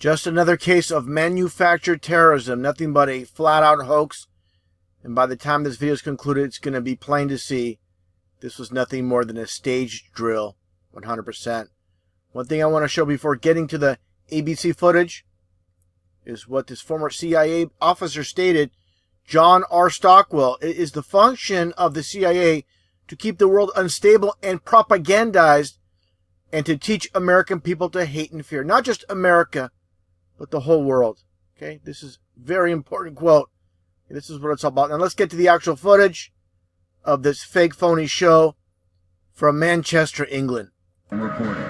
Just another case of manufactured terrorism, nothing but a flat-out hoax. And by the time this video is concluded, it's going to be plain to see this was nothing more than a staged drill, 100%. One thing I want to show before getting to the ABC footage is what this former CIA officer stated, John R. Stockwell. It is the function of the CIA to keep the world unstable and propagandized and to teach American people to hate and fear. Not just America, but the whole world. Okay, this is a very important quote. This is what it's all about. Now let's get to the actual footage of this fake phony show from Manchester, England. Reporting,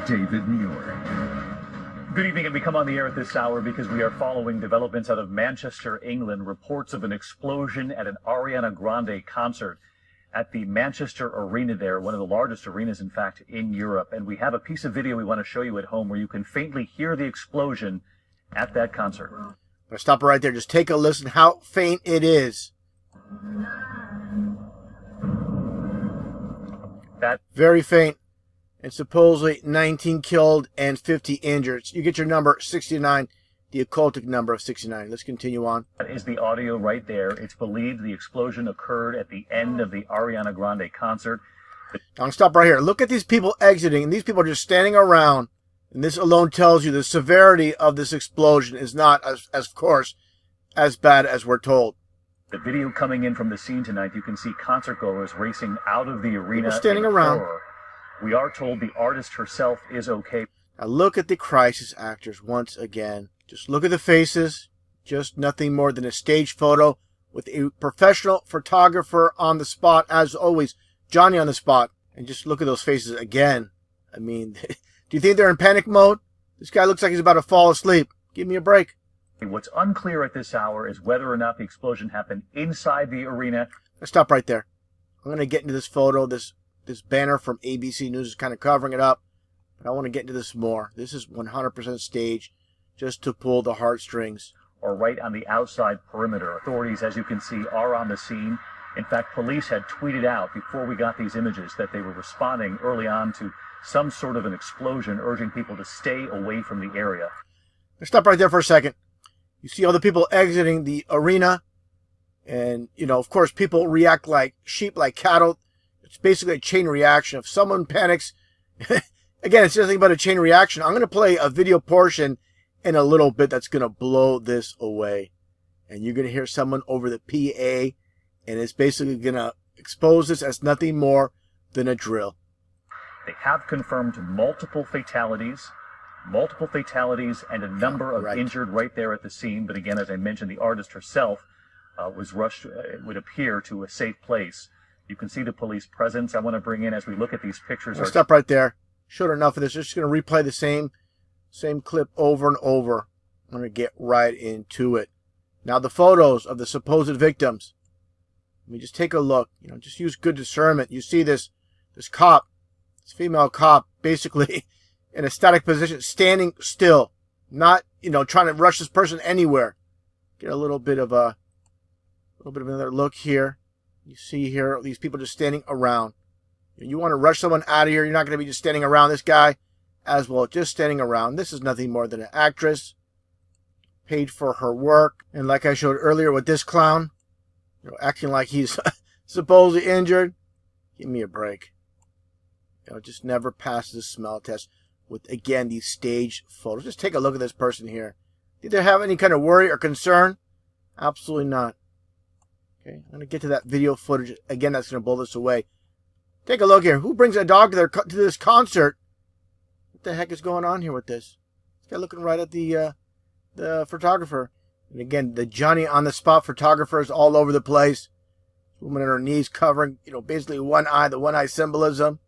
David Muir. Good evening, and we come on the air at this hour because we are following developments out of Manchester, England. Reports of an explosion at an Ariana Grande concert at the Manchester Arena there, one of the largest arenas, in fact, in Europe. And we have a piece of video we want to show you at home where you can faintly hear the explosion at that concert. I'm going to stop right there. Just take a listen how faint it is. Very faint. And supposedly 19 killed and 50 injured. You get your number 69, the occultic number of 69. Let's continue on. That is the audio right there. It's believed the explosion occurred at the end of the Ariana Grande concert. I'm going to stop right here. Look at these people exiting, and these people are just standing around. And this alone tells you the severity of this explosion is not, as of course, as bad as we're told. The video coming in from the scene tonight, you can see concertgoers racing out of the arena. People standing around. Horror. We are told the artist herself is okay. Now look at the crisis actors once again. Just look at the faces. Just nothing more than a stage photo with a professional photographer on the spot, as always, Johnny on the spot. And just look at those faces again. I mean, do you think they're in panic mode? This guy looks like he's about to fall asleep. Give me a break. What's unclear at this hour is whether or not the explosion happened inside the arena. Let's stop right there. I'm going to get into this photo. This banner from ABC News is kind of covering it up. But I want to get into this more. This is 100% staged just to pull the heartstrings. Or right on the outside perimeter. Authorities, as you can see, are on the scene. In fact, police had tweeted out before we got these images that they were responding early on to some sort of an explosion, urging people to stay away from the area. Let's stop right there for a second. You see all the people exiting the arena. And, you know, of course, people react like sheep, like cattle. It's basically a chain reaction. If someone panics, again, it's nothing but a chain reaction. I'm going to play a video portion in a little bit that's going to blow this away. And you're going to hear someone over the PA, and it's basically going to expose this as nothing more than a drill. They have confirmed multiple fatalities and a number of injured right there at the scene. But again, as I mentioned, the artist herself was rushed, it would appear, to a safe place. You can see the police presence. I want to bring in, as we look at these pictures. I'll stop right there. Showed enough of this. Just going to replay the same clip over and over. I'm going to get right into it. Now the photos of the supposed victims. Let me just take a look. You know, just use good discernment. You see this cop, this female cop, basically in a static position, standing still, not, you know, trying to rush this person anywhere. Get a little bit of another look here. You see here these people just standing around. You want to rush someone out of here, you're not going to be just standing around. This guy as well, just standing around. This is nothing more than an actress paid for her work. And like I showed earlier with this clown, you know, acting like he's supposedly injured. Give me a break. You know, just never pass the smell test with, again, these staged photos. Just take a look at this person here. Did they have any kind of worry or concern? Absolutely not. Okay, I'm going to get to that video footage. Again, that's going to blow this away. Take a look here. Who brings a dog to this concert? What the heck is going on here with this? This guy looking right at the photographer. And again, the Johnny on the spot photographer is all over the place. Woman on her knees covering, you know, basically one eye, the one eye symbolism.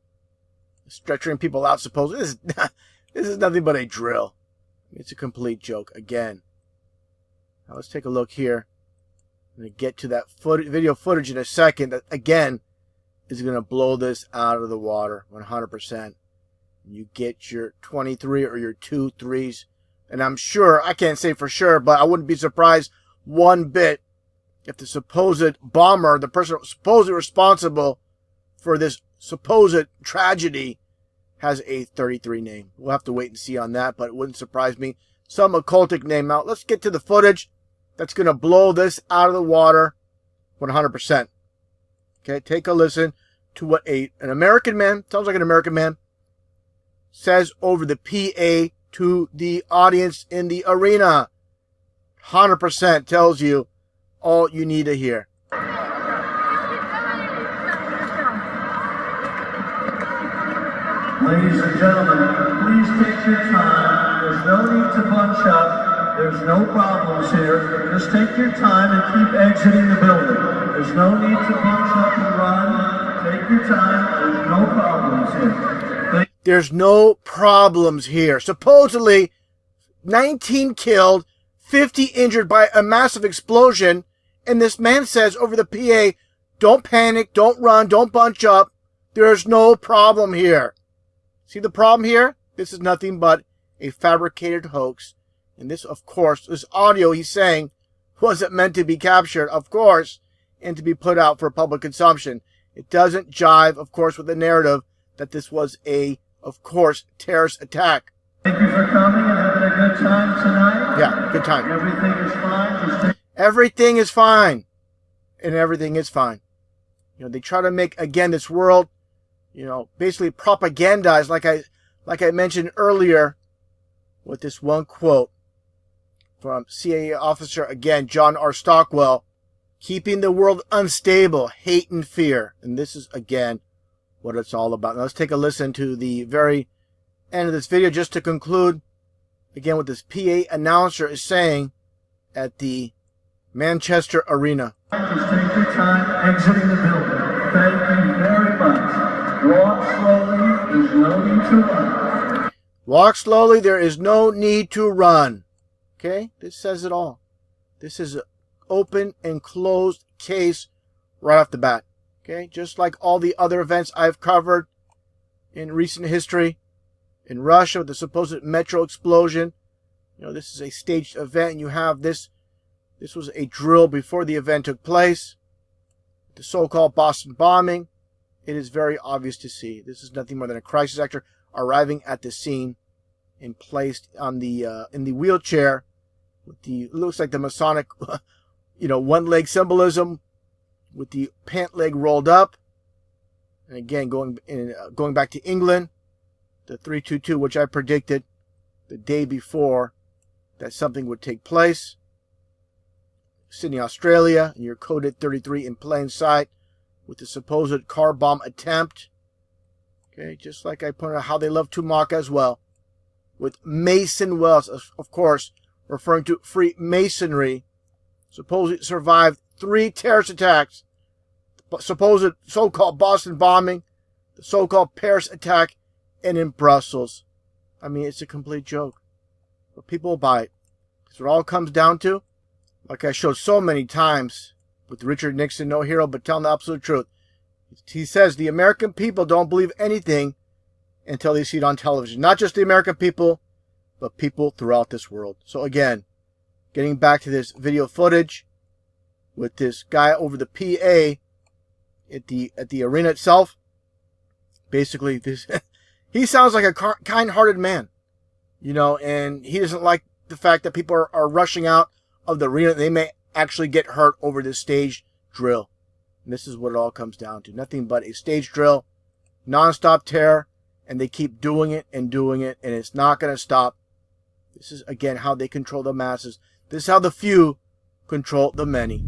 Stretching people out, supposedly. This is nothing but a drill. It's a complete joke. Again. Now let's take a look here. I'm going to get to that video footage in a second. That, again, is going to blow this out of the water 100%. You get your 23 or your 2 threes. And I'm sure, I can't say for sure, but I wouldn't be surprised one bit if the supposed bomber, the person supposedly responsible for this supposed tragedy, has a 33 name. We'll have to wait and see on that, but it wouldn't surprise me. some occultic name. Now, let's get to the footage that's going to blow this out of the water 100%. Okay, take a listen to what an American man, sounds like an American man, says over the PA to the audience in the arena. 100% tells you all you need to hear. Ladies and gentlemen, please take your time. There's no need to bunch up. There's no problems here. Just take your time and keep exiting the building. There's no need to bunch up and run. Take your time. There's no problems here. There's no problems here. Supposedly, 19 killed, 50 injured by a massive explosion. And this man says over the PA, don't panic, don't run, don't bunch up. There's no problem here. See the problem here? This is nothing but a fabricated hoax. And this, of course, this audio he's saying wasn't meant to be captured, of course, and to be put out for public consumption. It doesn't jive, of course, with the narrative that this was a, of course, terrorist attack. Thank you for coming and having a good time tonight. Yeah, good time. Everything is fine. Everything is fine. And everything is fine. You know, they try to make, again, this world, you know, basically propagandized, like I mentioned earlier, with this one quote from CIA officer, again, John R. Stockwell, keeping the world unstable, hate and fear. And this is, again, what it's all about. Now let's take a listen to the very end of this video just to conclude, again, what this PA announcer is saying at the Manchester Arena. Just take your time exiting the building. Thank you very much. Walk slowly. There's no need to run. Walk slowly. There is no need to run. Okay? This says it all. This is an open and closed case right off the bat. Okay? Just like all the other events I've covered in recent history. In Russia, with the supposed metro explosion. You know, this is a staged event. And you have this. This was a drill before the event took place. The so-called Boston bombing. It is very obvious to see. This is nothing more than a crisis actor arriving at the scene and placed on the in the wheelchair with the, looks like the Masonic, you know, one leg symbolism with the pant leg rolled up. And again, going back to England, the 322, which I predicted the day before that something would take place. Sydney, Australia, and your coded 33 in plain sight with the supposed car bomb attempt. Okay, just like I pointed out how they love to mock as well. With Mason Wells, of course, referring to Freemasonry, supposedly survived 3 terrorist attacks, supposed so-called Boston bombing, the so-called Paris attack, and in Brussels. I mean, it's a complete joke. But people will buy it. That's what it all comes down to. Like I showed so many times with Richard Nixon, no hero, but telling the absolute truth. He says the American people don't believe anything until they see it on television. Not just the American people, but people throughout this world. So again, getting back to this video footage with this guy over the PA at the arena itself. Basically, this he sounds like a kind-hearted man, you know, and he doesn't like the fact that people are rushing out of the arena. They may actually get hurt over this staged drill. And this is what it all comes down to. Nothing but a staged drill, non-stop terror, and they keep doing it, and it's not going to stop. This is, again, how they control the masses. This is how the few control the many.